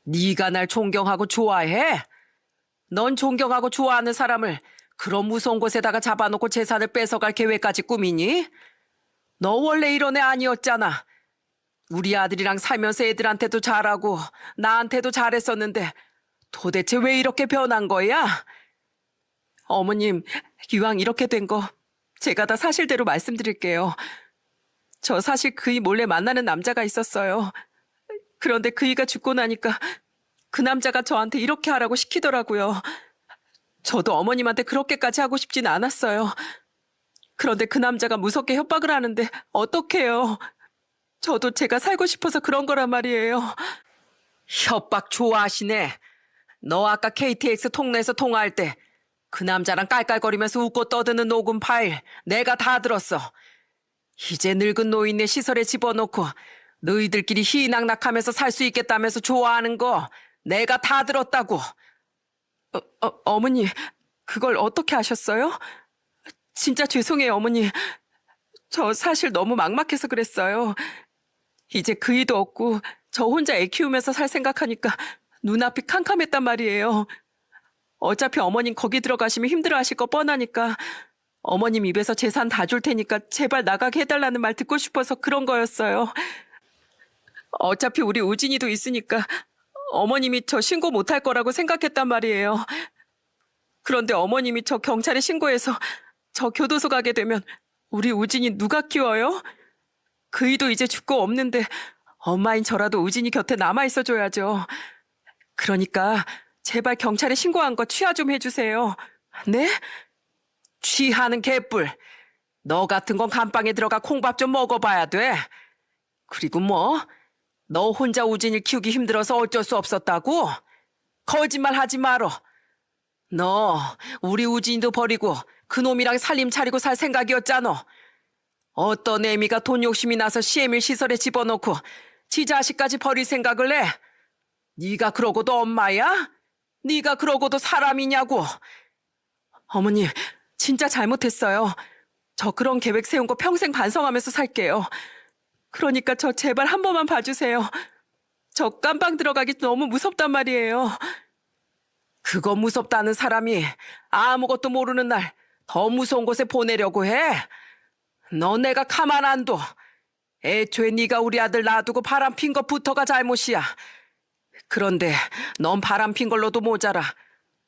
네가 날 존경하고 좋아해? 넌 존경하고 좋아하는 사람을 그런 무서운 곳에다가 잡아놓고 재산을 뺏어갈 계획까지 꾸미니? 너 원래 이런 애 아니었잖아. 우리 아들이랑 살면서 애들한테도 잘하고 나한테도 잘했었는데 도대체 왜 이렇게 변한 거야? 어머님, 이왕 이렇게 된 거 제가 다 사실대로 말씀드릴게요. 저 사실 그이 몰래 만나는 남자가 있었어요. 그런데 그이가 죽고 나니까 그 남자가 저한테 이렇게 하라고 시키더라고요. 저도 어머님한테 그렇게까지 하고 싶진 않았어요. 그런데 그 남자가 무섭게 협박을 하는데 어떡해요. 저도 제가 살고 싶어서 그런 거란 말이에요. 협박 좋아하시네. 너 아까 KTX 통로에서 통화할 때 그 남자랑 깔깔거리면서 웃고 떠드는 녹음 파일 내가 다 들었어. 이제 늙은 노인네 시설에 집어넣고 너희들끼리 희낙낙하면서 살 수 있겠다면서 좋아하는 거 내가 다 들었다고. 어머니, 그걸 어떻게 아셨어요? 진짜 죄송해요, 어머니. 저 사실 너무 막막해서 그랬어요. 이제 그이도 없고 저 혼자 애 키우면서 살 생각하니까 눈앞이 캄캄했단 말이에요. 어차피 어머님 거기 들어가시면 힘들어하실 거 뻔하니까 어머님 입에서 재산 다 줄 테니까 제발 나가게 해달라는 말 듣고 싶어서 그런 거였어요. 어차피 우리 우진이도 있으니까 어머님이 저 신고 못할 거라고 생각했단 말이에요. 그런데 어머님이 저 경찰에 신고해서 저 교도소 가게 되면 우리 우진이 누가 키워요? 그이도 이제 죽고 없는데 엄마인 저라도 우진이 곁에 남아있어줘야죠. 그러니까 제발 경찰에 신고한 거 취하 좀 해주세요. 네? 취하는 개뿔. 너 같은 건 감방에 들어가 콩밥 좀 먹어봐야 돼. 그리고 뭐? 너 혼자 우진을 키우기 힘들어서 어쩔 수 없었다고? 거짓말 하지 말어. 너 우리 우진이도 버리고 그놈이랑 살림 차리고 살 생각이었잖아. 어떤 애미가 돈 욕심이 나서 시애밀 시설에 집어넣고 지 자식까지 버릴 생각을 해? 네가 그러고도 엄마야? 네가 그러고도 사람이냐고. 어머님, 진짜 잘못했어요. 저 그런 계획 세운 거 평생 반성하면서 살게요. 그러니까 저 제발 한 번만 봐주세요. 저 깜방 들어가기 너무 무섭단 말이에요. 그거 무섭다는 사람이 아무것도 모르는 날 더 무서운 곳에 보내려고 해? 너 내가 가만 안 둬. 애초에 네가 우리 아들 놔두고 바람 핀 것부터가 잘못이야. 그런데 넌 바람 핀 걸로도 모자라.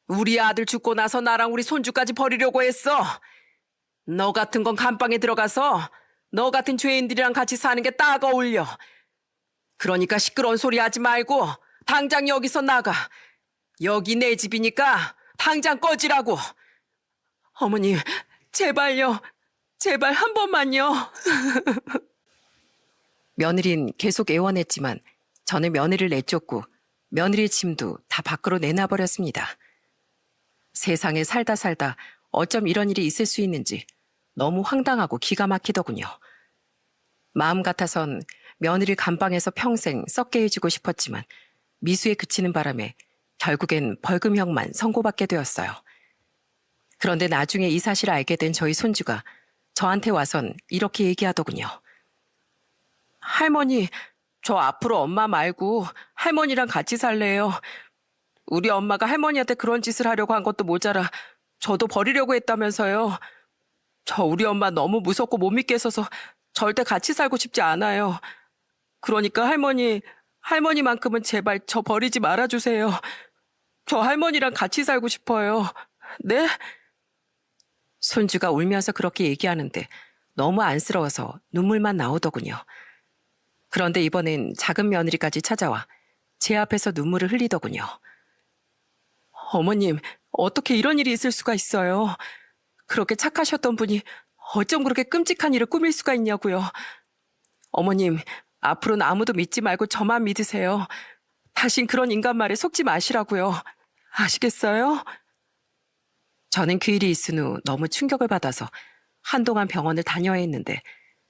우리 아들 죽고 나서 나랑 우리 손주까지 버리려고 했어. 너 같은 건 감방에 들어가서 너 같은 죄인들이랑 같이 사는 게 딱 어울려. 그러니까 시끄러운 소리 하지 말고 당장 여기서 나가. 여기 내 집이니까 당장 꺼지라고. 어머님, 제발요. 제발 한 번만요. 며느린 계속 애원했지만 저는 며느리를 내쫓고 며느리의 짐도 다 밖으로 내놔버렸습니다. 세상에 살다 살다 어쩜 이런 일이 있을 수 있는지 너무 황당하고 기가 막히더군요. 마음 같아선 며느리를 감방에서 평생 썩게 해주고 싶었지만 미수에 그치는 바람에 결국엔 벌금형만 선고받게 되었어요. 그런데 나중에 이 사실을 알게 된 저희 손주가 저한테 와선 이렇게 얘기하더군요. 할머니, 저 앞으로 엄마 말고 할머니랑 같이 살래요. 우리 엄마가 할머니한테 그런 짓을 하려고 한 것도 모자라 저도 버리려고 했다면서요. 저 우리 엄마 너무 무섭고 못 믿겠어서 절대 같이 살고 싶지 않아요. 그러니까 할머니만큼은 제발 저 버리지 말아주세요. 저 할머니랑 같이 살고 싶어요. 네? 손주가 울면서 그렇게 얘기하는데 너무 안쓰러워서 눈물만 나오더군요. 그런데 이번엔 작은 며느리까지 찾아와 제 앞에서 눈물을 흘리더군요. 어머님, 어떻게 이런 일이 있을 수가 있어요? 그렇게 착하셨던 분이 어쩜 그렇게 끔찍한 일을 꾸밀 수가 있냐고요. 어머님, 앞으로는 아무도 믿지 말고 저만 믿으세요. 다신 그런 인간 말에 속지 마시라고요. 아시겠어요? 저는 그 일이 있은 후 너무 충격을 받아서 한동안 병원을 다녀야 했는데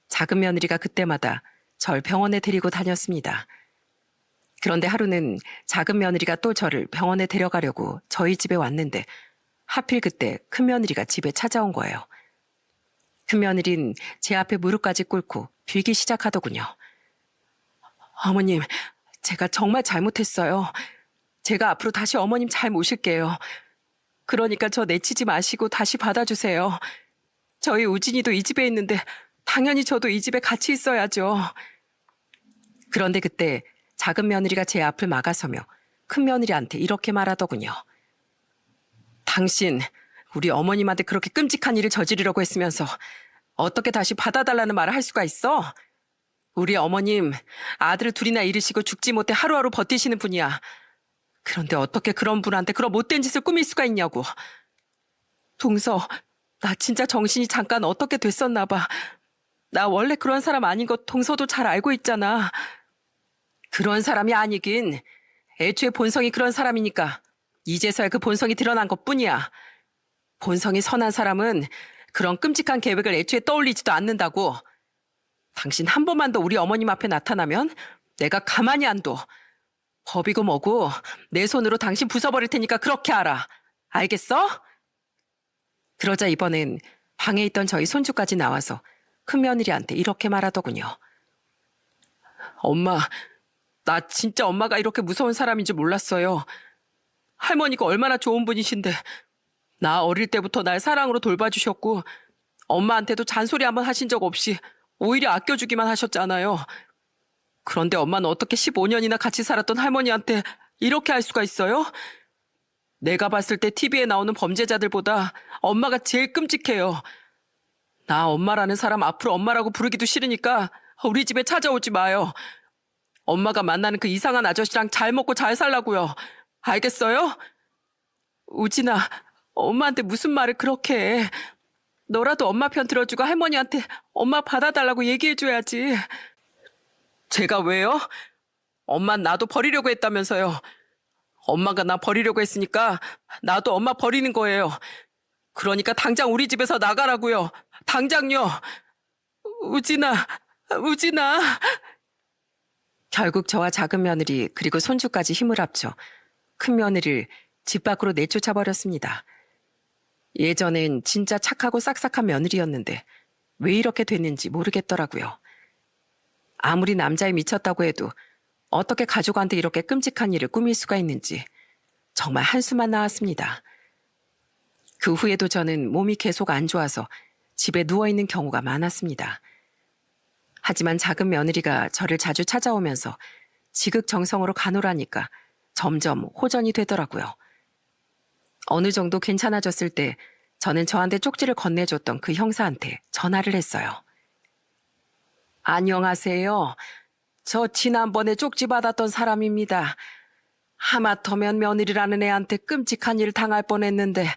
작은 며느리가 그때마다 절 병원에 데리고 다녔습니다. 그런데 하루는 작은 며느리가 또 저를 병원에 데려가려고 저희 집에 왔는데 하필 그때 큰 며느리가 집에 찾아온 거예요. 큰 며느리는 제 앞에 무릎까지 꿇고 빌기 시작하더군요. 어머님, 제가 정말 잘못했어요. 제가 앞으로 다시 어머님 잘 모실게요. 그러니까 저 내치지 마시고 다시 받아주세요. 저희 우진이도 이 집에 있는데 당연히 저도 이 집에 같이 있어야죠. 그런데 그때 작은 며느리가 제 앞을 막아서며 큰 며느리한테 이렇게 말하더군요. 당신 우리 어머님한테 그렇게 끔찍한 일을 저지르려고 했으면서 어떻게 다시 받아달라는 말을 할 수가 있어? 우리 어머님 아들을 둘이나 잃으시고 죽지 못해 하루하루 버티시는 분이야. 그런데 어떻게 그런 분한테 그런 못된 짓을 꾸밀 수가 있냐고. 동서, 나 진짜 정신이 잠깐 어떻게 됐었나 봐. 나 원래 그런 사람 아닌 거 동서도 잘 알고 있잖아. 그런 사람이 아니긴. 애초에 본성이 그런 사람이니까 이제서야 그 본성이 드러난 것뿐이야. 본성이 선한 사람은 그런 끔찍한 계획을 애초에 떠올리지도 않는다고. 당신 한 번만 더 우리 어머님 앞에 나타나면 내가 가만히 안 둬. 법이고 뭐고 내 손으로 당신 부숴버릴 테니까 그렇게 알아. 알겠어? 그러자 이번엔 방에 있던 저희 손주까지 나와서 큰 며느리한테 이렇게 말하더군요. 엄마, 나 진짜 엄마가 이렇게 무서운 사람인 줄 몰랐어요. 할머니가 얼마나 좋은 분이신데 나 어릴 때부터 날 사랑으로 돌봐주셨고 엄마한테도 잔소리 한번 하신 적 없이 오히려 아껴주기만 하셨잖아요. 그런데 엄마는 어떻게 15년이나 같이 살았던 할머니한테 이렇게 할 수가 있어요? 내가 봤을 때 TV에 나오는 범죄자들보다 엄마가 제일 끔찍해요. 나 엄마라는 사람 앞으로 엄마라고 부르기도 싫으니까 우리 집에 찾아오지 마요. 엄마가 만나는 그 이상한 아저씨랑 잘 먹고 잘 살라고요. 알겠어요? 우진아, 엄마한테 무슨 말을 그렇게 해. 너라도 엄마 편 들어주고 할머니한테 엄마 받아달라고 얘기해줘야지. 제가 왜요? 엄만 나도 버리려고 했다면서요. 엄마가 나 버리려고 했으니까 나도 엄마 버리는 거예요. 그러니까 당장 우리 집에서 나가라고요. 당장요. 우진아, 우진아. 결국 저와 작은 며느리 그리고 손주까지 힘을 합쳐 큰 며느리를 집 밖으로 내쫓아 버렸습니다. 예전엔 진짜 착하고 싹싹한 며느리였는데 왜 이렇게 됐는지 모르겠더라고요. 아무리 남자에 미쳤다고 해도 어떻게 가족한테 이렇게 끔찍한 일을 꾸밀 수가 있는지 정말 한숨만 나왔습니다. 그 후에도 저는 몸이 계속 안 좋아서 집에 누워있는 경우가 많았습니다. 하지만 작은 며느리가 저를 자주 찾아오면서 지극정성으로 간호라니까 점점 호전이 되더라고요. 어느 정도 괜찮아졌을 때 저는 저한테 쪽지를 건네줬던 그 형사한테 전화를 했어요. 안녕하세요. 저 지난번에 쪽지 받았던 사람입니다. 하마터면 며느리라는 애한테 끔찍한 일 당할 뻔했는데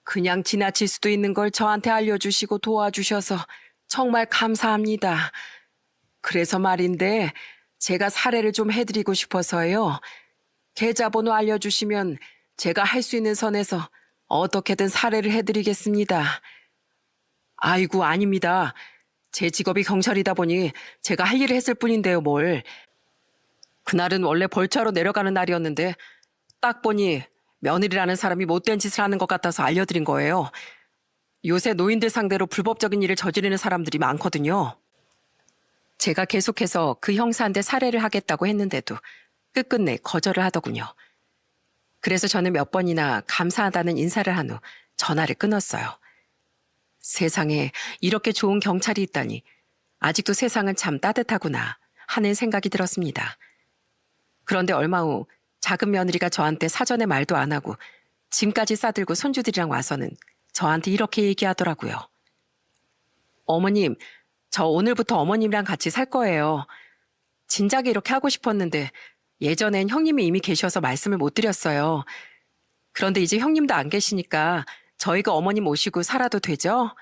그냥 지나칠 수도 있는 걸 저한테 알려주시고 도와주셔서 정말 감사합니다. 그래서 말인데 제가 사례를 좀 해드리고 싶어서요. 계좌번호 알려주시면 제가 할 수 있는 선에서 어떻게든 사례를 해드리겠습니다. 아이고, 아닙니다. 제 직업이 경찰이다 보니 제가 할 일을 했을 뿐인데요, 뭘. 그날은 원래 벌초하러 내려가는 날이었는데 딱 보니 며느리라는 사람이 못된 짓을 하는 것 같아서 알려드린 거예요. 요새 노인들 상대로 불법적인 일을 저지르는 사람들이 많거든요. 제가 계속해서 그 형사한테 사례를 하겠다고 했는데도 끝끝내 거절을 하더군요. 그래서 저는 몇 번이나 감사하다는 인사를 한 후 전화를 끊었어요. 세상에 이렇게 좋은 경찰이 있다니 아직도 세상은 참 따뜻하구나 하는 생각이 들었습니다. 그런데 얼마 후 작은 며느리가 저한테 사전에 말도 안 하고 짐까지 싸들고 손주들이랑 와서는 저한테 이렇게 얘기하더라고요. 어머님, 저 오늘부터 어머님이랑 같이 살 거예요. 진작에 이렇게 하고 싶었는데 예전엔 형님이 이미 계셔서 말씀을 못 드렸어요. 그런데 이제 형님도 안 계시니까 저희가 어머님 모시고 살아도 되죠?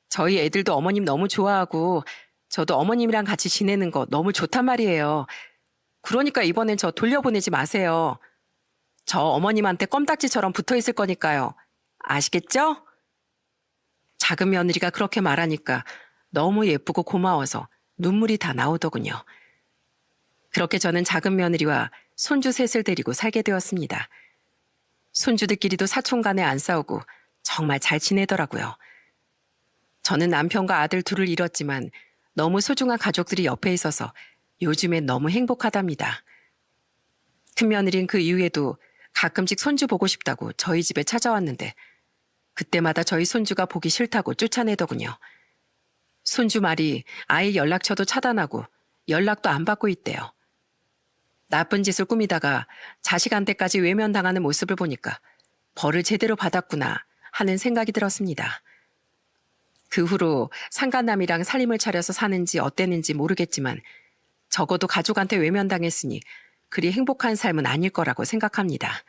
저희 애들도 어머님 너무 좋아하고 저도 어머님이랑 같이 지내는 거 너무 좋단 말이에요. 그러니까 이번엔 저 돌려보내지 마세요. 저 어머님한테 껌딱지처럼 붙어 있을 거니까요. 아시겠죠? 작은 며느리가 그렇게 말하니까 너무 예쁘고 고마워서 눈물이 다 나오더군요. 그렇게 저는 작은 며느리와 손주 셋을 데리고 살게 되었습니다. 손주들끼리도 사촌 간에 안 싸우고 정말 잘 지내더라고요. 저는 남편과 아들 둘을 잃었지만 너무 소중한 가족들이 옆에 있어서 요즘엔 너무 행복하답니다. 큰며느린 그 이후에도 가끔씩 손주 보고 싶다고 저희 집에 찾아왔는데 그때마다 저희 손주가 보기 싫다고 쫓아내더군요. 손주 말이 아이 연락처도 차단하고 연락도 안 받고 있대요. 나쁜 짓을 꾸미다가 자식한테까지 외면당하는 모습을 보니까 벌을 제대로 받았구나 하는 생각이 들었습니다. 그 후로 상간남이랑 살림을 차려서 사는지 어땠는지 모르겠지만 적어도 가족한테 외면당했으니 그리 행복한 삶은 아닐 거라고 생각합니다.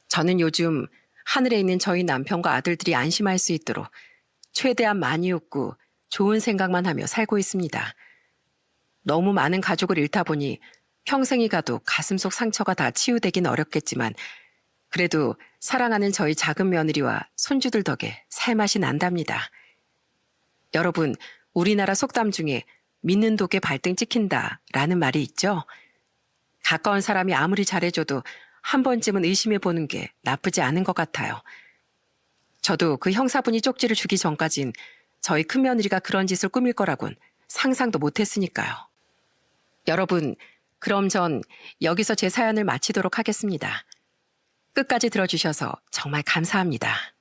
저는 요즘 하늘에 있는 저희 남편과 아들들이 안심할 수 있도록 최대한 많이 웃고 좋은 생각만 하며 살고 있습니다. 너무 많은 가족을 잃다 보니 평생이 가도 가슴속 상처가 다 치유되긴 어렵겠지만 그래도 사랑하는 저희 작은 며느리와 손주들 덕에 살맛이 난답니다. 여러분, 우리나라 속담 중에 믿는 독에 발등 찍힌다 라는 말이 있죠? 가까운 사람이 아무리 잘해줘도 한 번쯤은 의심해보는 게 나쁘지 않은 것 같아요. 저도 그 형사분이 쪽지를 주기 전까진 저희 큰며느리가 그런 짓을 꾸밀 거라곤 상상도 못했으니까요. 여러분, 그럼 전 여기서 제 사연을 마치도록 하겠습니다. 끝까지 들어주셔서 정말 감사합니다.